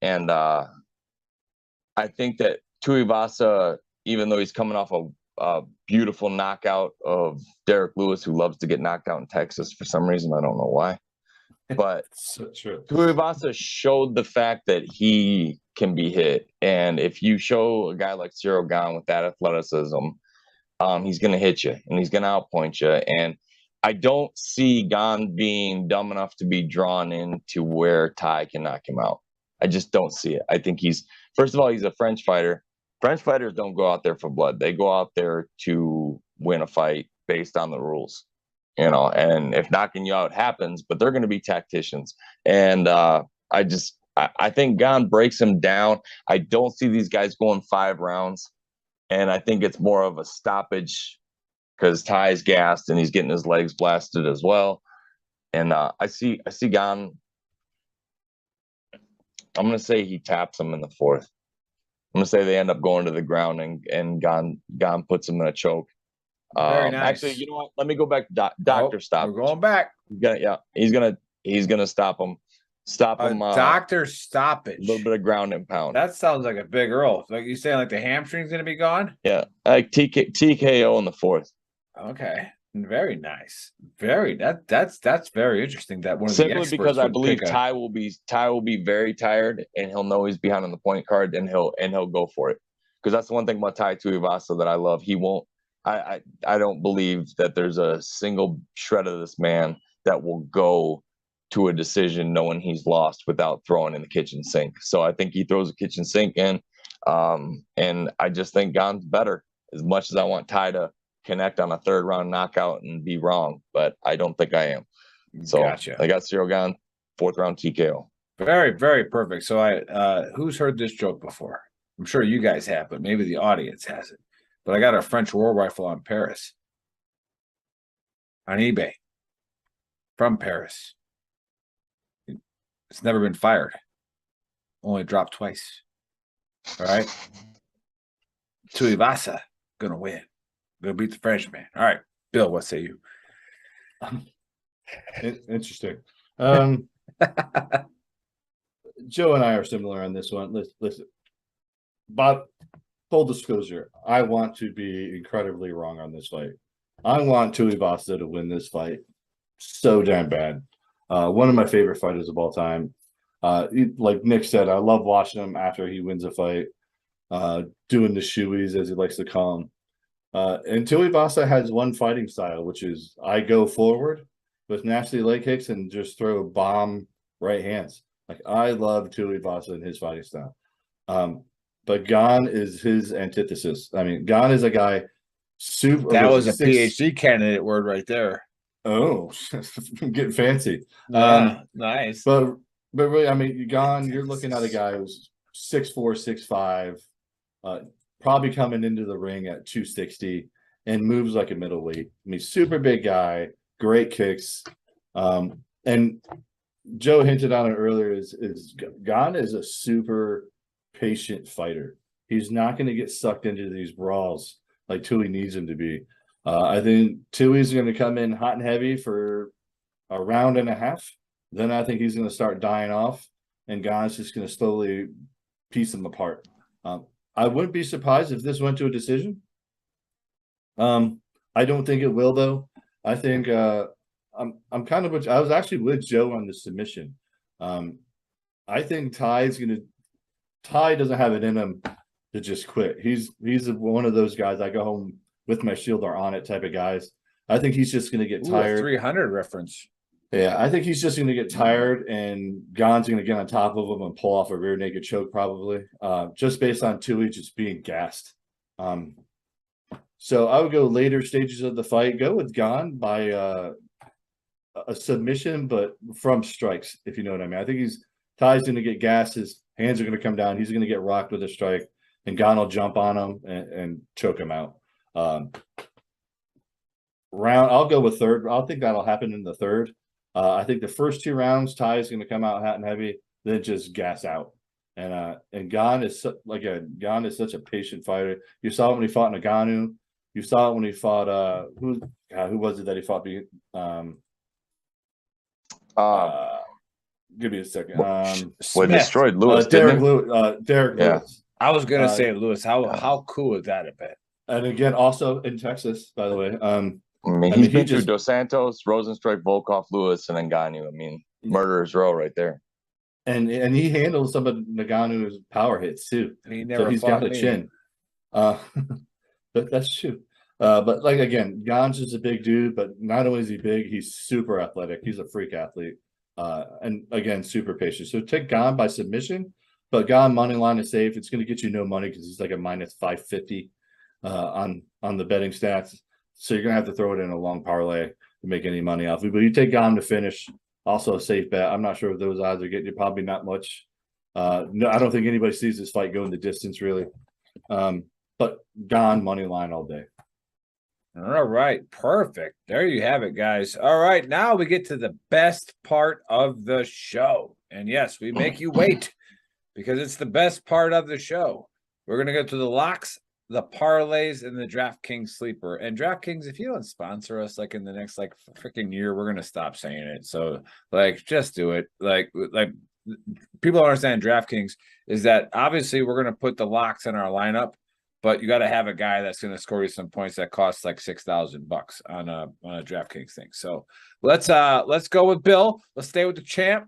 and I think that Tuivasa, even though he's coming off a beautiful knockout of Derek Lewis, who loves to get knocked out in Texas for some reason, I don't know why, but so true. Tuivasa showed the fact that he can be hit, and if you show a guy like Cyril Gahn with that athleticism, he's going to hit you and he's going to outpoint you. And I don't see Gahn being dumb enough to be drawn into where Ty can knock him out. I just don't see it. I think first of all, he's a French fighter. French fighters don't go out there for blood. They go out there to win a fight based on the rules, and if knocking you out happens, but they're going to be tacticians. And I think Gahn breaks him down. I don't see these guys going 5 rounds. And I think it's more of a stoppage because Ty's gassed and he's getting his legs blasted as well. And I see Gahn. I'm going to say he taps him in the 4th. I'm going to say they end up going to the ground and Gahn puts him in a choke. Very nice. Actually, you know what? Let me go back to doctor stoppage. We're going back. He's gonna stop him. Stop him. Doctor stoppage. A little bit of ground and pound. That sounds like a big Earl. Like you saying, like the hamstring's gonna be gone? Yeah, like TKO in the 4th. Okay, very nice. That's very interesting. That one of simply the experts because I believe Ty will be very tired and he'll know he's behind on the point card and he'll go for it. Because that's the one thing about Tai Tuivasa that I love. He won't. I don't believe that there's a single shred of this man that will go to a decision knowing he's lost without throwing in the kitchen sink. So I think he throws a kitchen sink in, and I just think Gahn's better. As much as I want Ty to connect on a 3rd round knockout and be wrong, but I don't think I am. So Gotcha. I got Cyril Gahn, 4th round TKO. Very, very perfect. So who's heard this joke before? I'm sure you guys have, but maybe the audience hasn't. But I got a French war rifle on Paris on eBay from Paris. It's never been fired. Only dropped twice. All right. Tuivasa gonna win. Gonna beat the Frenchman. All right, Bill, what say you? Interesting. Joe and I are similar on this one. Listen, Bob, full disclosure, I want to be incredibly wrong on this fight. I want Tuivasa to win this fight so damn bad. One of my favorite fighters of all time. Like Nick said, I love watching him after he wins a fight, doing the shoeies, as he likes to call them. And Tuivasa has one fighting style, which is I go forward with nasty leg kicks and just throw bomb right hands. Like I love Tuivasa and his fighting style. But Gahn is his antithesis. I mean, Gahn is a guy super. That was a PhD candidate word right there. Oh, getting fancy. Nice. But really, I mean, Gahn, you're looking at a guy who's 6'4", 6'5", probably coming into the ring at 260 and moves like a middleweight. I mean, super big guy, great kicks. And Joe hinted on it earlier, is Gahn is a super patient fighter. He's not going to get sucked into these brawls like Tui needs him to be. I think Tui's going to come in hot and heavy for a round and a half. Then I think he's going to start dying off, and Gahn's just going to slowly piece them apart. I wouldn't be surprised if this went to a decision. I don't think it will, though. I think I'm kind of I was actually with Joe on the submission. I think Ty doesn't have it in him to just quit. He's one of those guys. I go home with my shield are on it type of guys. I think he's just going to get tired. 300 reference. Yeah, I think he's just going to get tired, and Gon's going to get on top of him and pull off a rear naked choke probably, just based on Tui just being gassed. So I would go later stages of the fight. Go with Gon by a submission, but from strikes, if you know what I mean. I think Ty's going to get gassed. His hands are going to come down. He's going to get rocked with a strike, and Gon will jump on him and choke him out. I'll go with third. I think that'll happen in the third. I think the first 2 rounds, Ty is going to come out hot and heavy, then just gas out. And Gon is such a patient fighter. You saw it when he fought Ngannou. You saw it when he fought who was it that he fought? Give me a second. Destroyed Lewis. Derek Lewis. I was gonna say Lewis. How cool would that have been? And again, also in Texas, by the way. He's been through Dos Santos, Rosenstrike, Volkov, Lewis, and Ngannou. I mean, murderer's row right there. And he handles some of Ngannou's power hits too. And he's got a chin. But that's true. But like again, Gon's just a big dude, but not only is he big, he's super athletic. He's a freak athlete. And again, super patient. So take Gon by submission, but Gon money line is safe. It's going to get you no money because he's like a minus 550 on the betting stats. So you're gonna have to throw it in a long parlay to make any money off it. But you take Gon to finish, also a safe bet. I'm not sure if those odds are getting you, probably not much. No, I don't think anybody sees this fight going the distance really. But Gon money line all day. All right, perfect. There you have it, guys. All right, now we get to the best part of the show. And yes, we make you wait because it's the best part of the show. We're going to go to the locks, the parlays, and the DraftKings sleeper. And DraftKings, if you don't sponsor us like in the next like freaking year, we're going to stop saying it. So like, just do it. Like people don't understand DraftKings is that obviously we're going to put the locks in our lineup, but you got to have a guy that's going to score you some points that costs like $6,000 on a DraftKings thing. So let's go with Bill. Let's stay with the champ.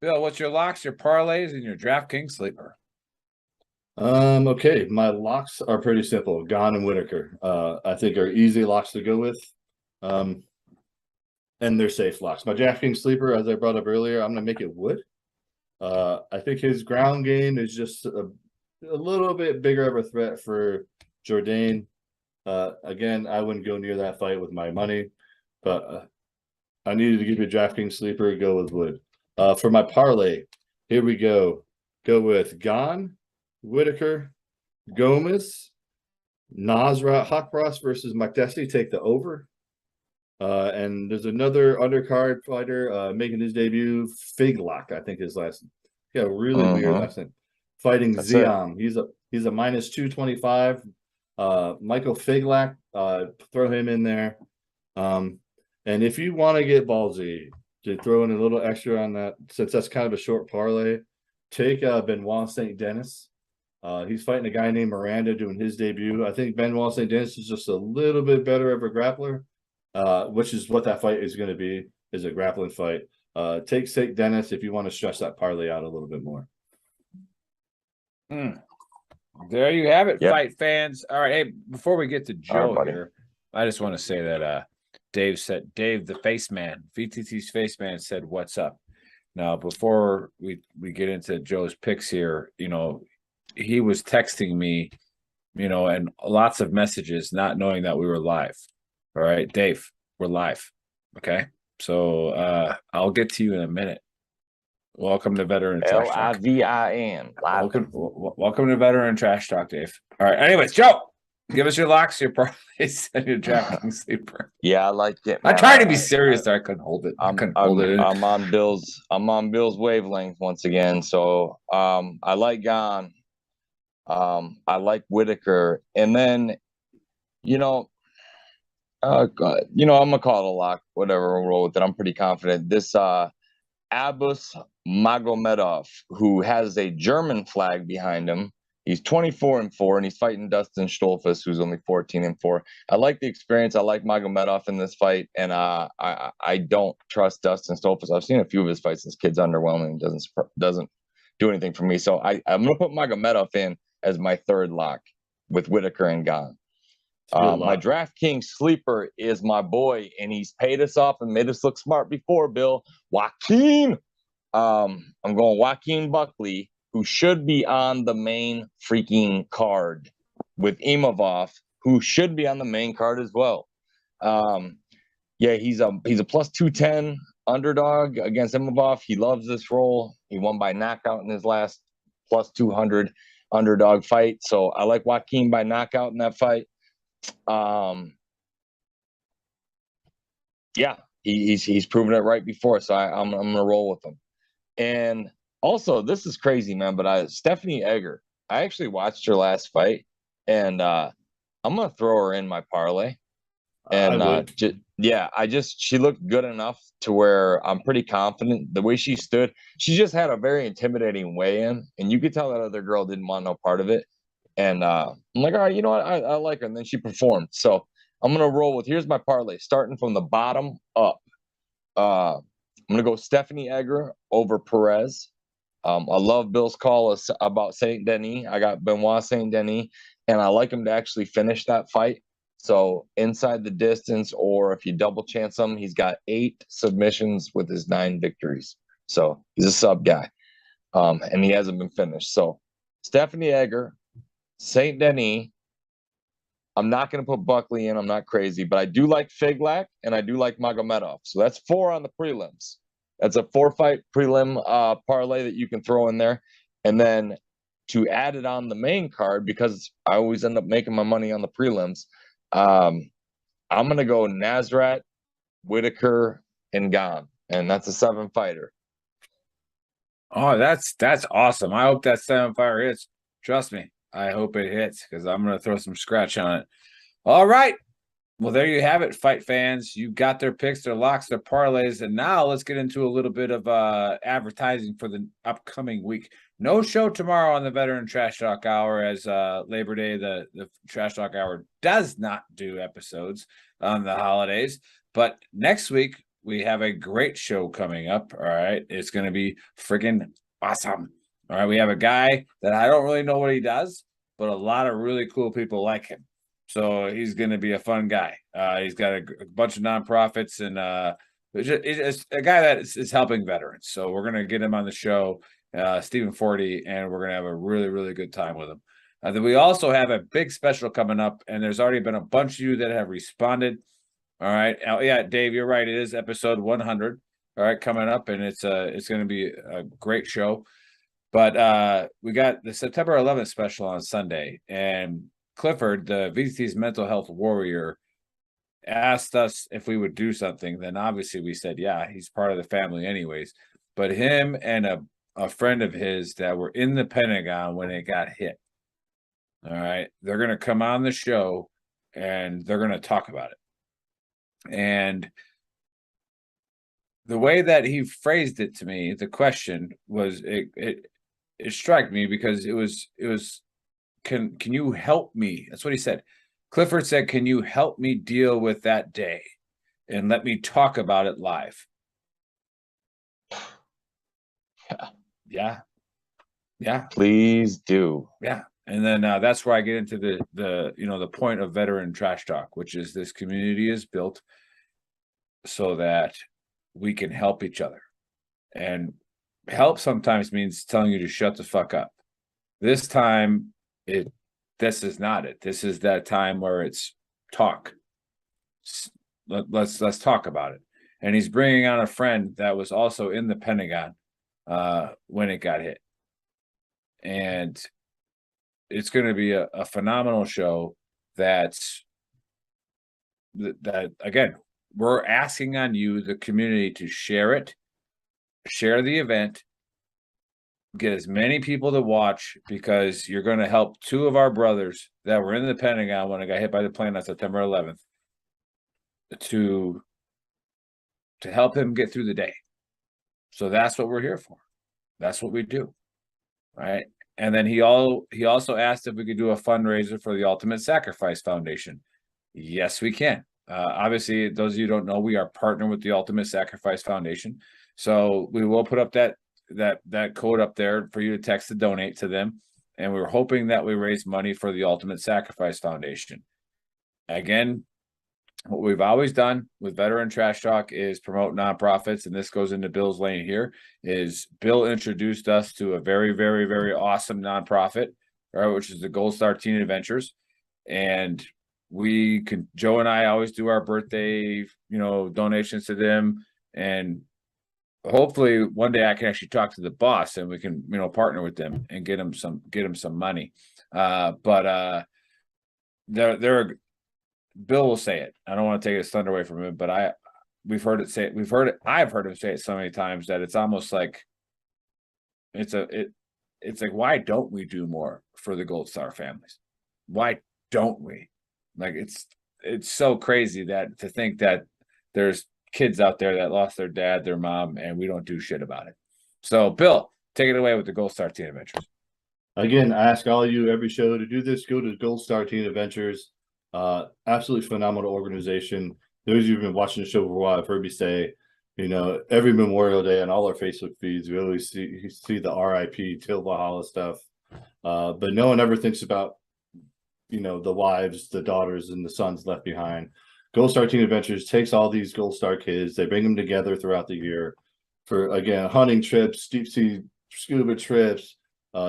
Bill, what's your locks, your parlays, and your DraftKings sleeper? Okay, my locks are pretty simple. Gon and Whitaker, I think are easy locks to go with. And they're safe locks. My DraftKings sleeper, as I brought up earlier, I'm gonna make it Wood. I think his ground game is just a little bit bigger of a threat for Jourdain. Again, I wouldn't go near that fight with my money, but I needed to give you a DraftKings sleeper, go with Wood. For my parlay, here we go. Go with Gon, Whitaker, Gomez, Nasrat Haqparast versus Makdessi. Take the over. And there's another undercard fighter making his debut, Figlock, I think his last name. Yeah, really weird last name. Fighting Ziam. He's a minus 225. Michael Figlock, throw him in there. And if you want to get ballsy, to throw in a little extra on that, since that's kind of a short parlay, take Benoit St. Denis. He's fighting a guy named Miranda doing his debut. I think Benoit St. Denis is just a little bit better of a grappler, which is what that fight is going to be, is a grappling fight. Take St. Denis if you want to stretch that parlay out a little bit more. There you have it, fight fans. All right, hey, before we get to Joe here, I just want to say that Dave the face man, VTT's face man said, "What's up?" Now, before we get into Joe's picks here, he was texting me, and lots of messages, not knowing that we were live. All right, Dave, we're live. Okay, so I'll get to you in a minute. Welcome to Veteran Trash Talk. LIVIN. Welcome to Veteran Trash Talk, Dave. All right. Anyways, Joe, give us your locks, your parlays, and your DraftKings sleeper. Yeah, I like it. Man. I tried to be serious there. I couldn't hold it. I'm on Bill's wavelength once again. So I like Gon. I like Whitaker, and then I'm gonna call it a lock. Whatever, we'll roll with it. I'm pretty confident. This Abus Magomedov, who has a German flag behind him. He's 24-4, and he's fighting Dustin Stolfus, who's only 14-4. I like the experience. I like Magomedov in this fight, and I don't trust Dustin Stolfus. I've seen a few of his fights. This kid's underwhelming. Doesn't do anything for me. So I'm gonna put Magomedov in as my third lock with Whitaker and Gon. My DraftKings sleeper is my boy, and he's paid us off and made us look smart before, Bill. Joaquin. I'm going Joaquin Buckley, who should be on the main freaking card with Imavov, who should be on the main card as well. He's a plus 210 underdog against Imavov. He loves this role. He won by knockout in his last plus 200 underdog fight. So I like Joaquin by knockout in that fight. He's proven it right before, so I'm gonna roll with him. And also, this is crazy, man. But Stephanie Egger, I actually watched her last fight, and I'm gonna throw her in my parlay. And she looked good enough to where I'm pretty confident. The way she stood, she just had a very intimidating weigh-in, and you could tell that other girl didn't want no part of it. And I'm like, all right, you know what? I like her. And then she performed. So I'm going to roll with, here's my parlay, starting from the bottom up. I'm going to go Stephanie Egger over Perez. I love Bill's call about Saint Denis. I got Benoit Saint Denis, and I like him to actually finish that fight. So inside the distance, or if you double chance him, he's got 8 submissions with his 9 victories. So he's a sub guy, and he hasn't been finished. So Stephanie Egger, Saint Denis. I'm not going to put Buckley in. I'm not crazy, but I do like Figlak, and I do like Magomedov. So that's 4 on the prelims. That's a 4-fight prelim parlay that you can throw in there. And then to add it on the main card, because I always end up making my money on the prelims, I'm going to go Nasrat, Whitaker, and Gane. And that's a 7-fighter. Oh, that's awesome. I hope that 7-fighter hits. Trust me. I hope it hits, because I'm going to throw some scratch on it. All right. Well, there you have it, fight fans. You got their picks, their locks, their parlays. And now let's get into a little bit of advertising for the upcoming week. No show tomorrow on the Veteran Trash Talk Hour, as Labor Day, the Trash Talk Hour does not do episodes on the holidays. But next week, we have a great show coming up. All right. It's going to be friggin' awesome. All right, we have a guy that I don't really know what he does, but a lot of really cool people like him. So he's going to be a fun guy. He's got a bunch of nonprofits, and it's a guy that is helping veterans. So we're going to get him on the show, Stephen Forty, and we're going to have a really, really good time with him. Then we also have a big special coming up, and there's already been a bunch of you that have responded. All right. Yeah, Dave, you're right. It is episode 100. All right, coming up, and it's going to be a great show. But we got the September 11th special on Sunday, and Clifford, the VT's mental health warrior, asked us if we would do something. Then obviously we said, yeah, he's part of the family anyways. But him and a friend of his that were in the Pentagon when it got hit, all right, they're going to come on the show, and they're going to talk about it. And the way that he phrased it to me, the question was, it struck me, because it was can you help me? That's what he said. Clifford said, can you help me deal with that day and let me talk about it live? Yeah. Please do. Yeah. And then that's where I get into the point of Veteran Trash Talk, which is this community is built so that we can help each other. And help sometimes means telling you to shut the fuck up. This time, this is not it. This is that time where it's talk. Let's talk about it. And he's bringing on a friend that was also in the Pentagon when it got hit. And it's going to be a phenomenal show. That again, we're asking on you, the community, to share it. Share the event, get as many people to watch, because you're going to help 2 of our brothers that were in the Pentagon when it got hit by the plane on September 11th to help him get through the day. So that's what we're here for. That's what we do. Right. And then he also asked if we could do a fundraiser for the Ultimate Sacrifice Foundation. Yes, we can. Obviously, those of you who don't know, we are partnered with the Ultimate Sacrifice Foundation. So we will put up that code up there for you to text to donate to them. And we're hoping that we raise money for the Ultimate Sacrifice Foundation. again, what we've always done with Veteran Trash Talk is promote nonprofits, and this goes into Bill's lane here. Is Bill introduced us to a very, very, very awesome nonprofit, right, which is the Gold Star Teen Adventures, and Joe and I always do our birthday, donations to them, and hopefully one day I can actually talk to the boss and we can, partner with them and get them some money. But Bill will say it. I don't want to take his thunder away from him, but I've heard him say it so many times that it's almost like it's like, why don't we do more for the Gold Star families? Why don't we? Like, it's so crazy that to think that there's kids out there that lost their dad, their mom, and we don't do shit about it. So, Bill, take it away with the Gold Star Teen Adventures. Again, I ask all of you every show to do this. Go to Gold Star Teen Adventures. Absolutely phenomenal organization. Those of you who've been watching the show for a while have heard me say, every Memorial Day on all our Facebook feeds, we always see the RIP Till Valhalla stuff. But no one ever thinks about, the wives, the daughters, and the sons left behind. Gold Star Teen Adventures takes all these Gold Star kids, they bring them together throughout the year for, again, hunting trips, deep sea scuba trips,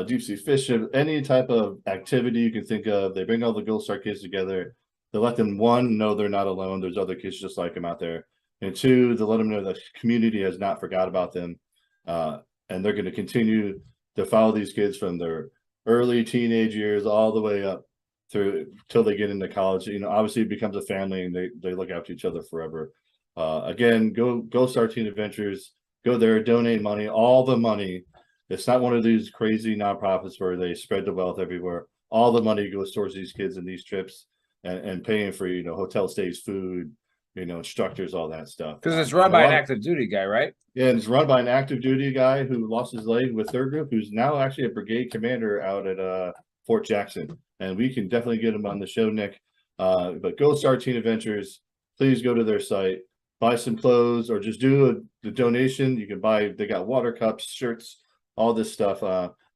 deep sea fishing, any type of activity you can think of. They bring all the Gold Star kids together. They let them, one, know they're not alone. There's other kids just like them out there. And two, to let them know the community has not forgot about them. And they're going to continue to follow these kids from their early teenage years all the way up through till they get into college. Obviously it becomes a family and they look after each other forever. Again, go Star Teen Adventures, go there, donate money, all the money. It's not one of these crazy nonprofits where they spread the wealth everywhere. All the money goes towards these kids and these trips and paying for, hotel stays, food, instructors, all that stuff. Because it's run by an active duty guy, right? Yeah, and it's run by an active duty guy who lost his leg with their group, who's now actually a brigade commander out at Fort Jackson. And we can definitely get him on the show, Nick. But Gold Star Teen Adventures, please go to their site, buy some clothes, or just do the donation. You can buy, they got water cups, shirts, all this stuff.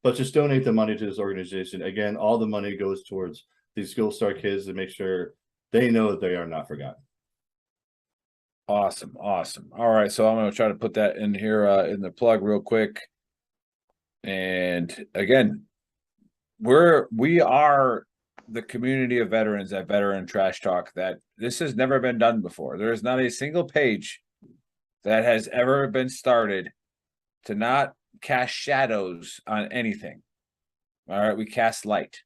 But just donate the money to this organization. Again, all the money goes towards these Gold Star kids to make sure they know that they are not forgotten. Awesome. All right, so I'm going to try to put that in here in the plug real quick. And again, we are the community of veterans at Veteran Trash Talk that this has never been done before. There is not a single page that has ever been started to not cast shadows on anything. All right, we cast light.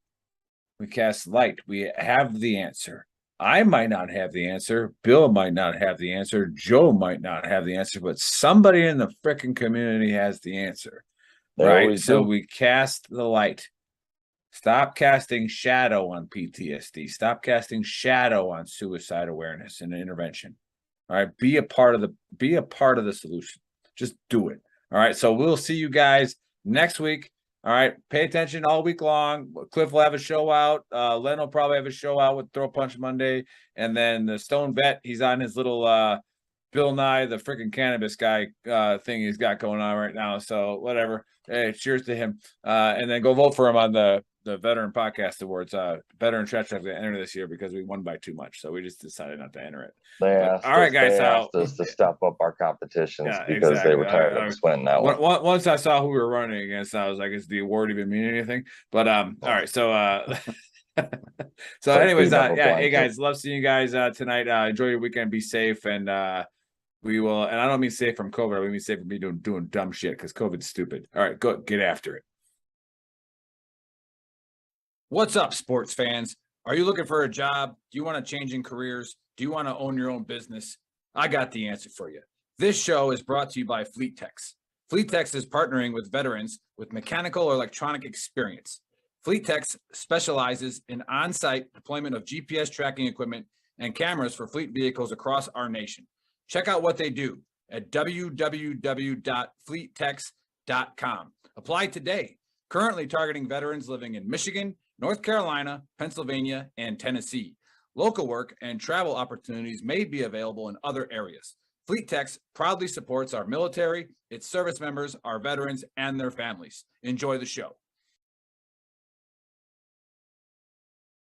We have the answer. I might not have the answer. Bill might not have the answer. Joe might not have the answer, but somebody in the freaking community has the answer. Right? So we cast the light. Stop casting shadow on PTSD. Stop casting shadow on suicide awareness and intervention. All right. Be a part of the solution. Just do it. All right. So we'll see you guys next week. All right. Pay attention all week long. Cliff will have a show out. Len will probably have a show out with Throw Punch Monday. And then the Stone Vet, he's on his little Bill Nye, the freaking cannabis guy thing he's got going on right now. So whatever. Hey, cheers to him. And then go vote for him on the Veteran Podcast Awards. Veteran Trash Talk to enter this year because we won by too much. So we just decided not to enter it. They asked us to step up our competitions because they were tired of us winning that one. Once I saw who we were running against, I was like, is the award even mean anything? But all right. So anyways, hey guys, love seeing you guys tonight. Enjoy your weekend. Be safe. And we will, and I don't mean safe from COVID. I mean safe from me doing dumb shit because COVID's stupid. All right, go get after it. What's up, sports fans? Are you looking for a job? Do you want to change in careers? Do you want to own your own business? I got the answer for you. This show is brought to you by Vtt. Vtt is partnering with veterans with mechanical or electronic experience. Vtt specializes in on-site deployment of GPS tracking equipment and cameras for fleet vehicles across our nation. Check out what they do at www.vttex.com. Apply today. Currently targeting veterans living in Michigan, North Carolina, Pennsylvania, and Tennessee. Local work and travel opportunities may be available in other areas. Vtt proudly supports our military, its service members, our veterans, and their families. Enjoy the show.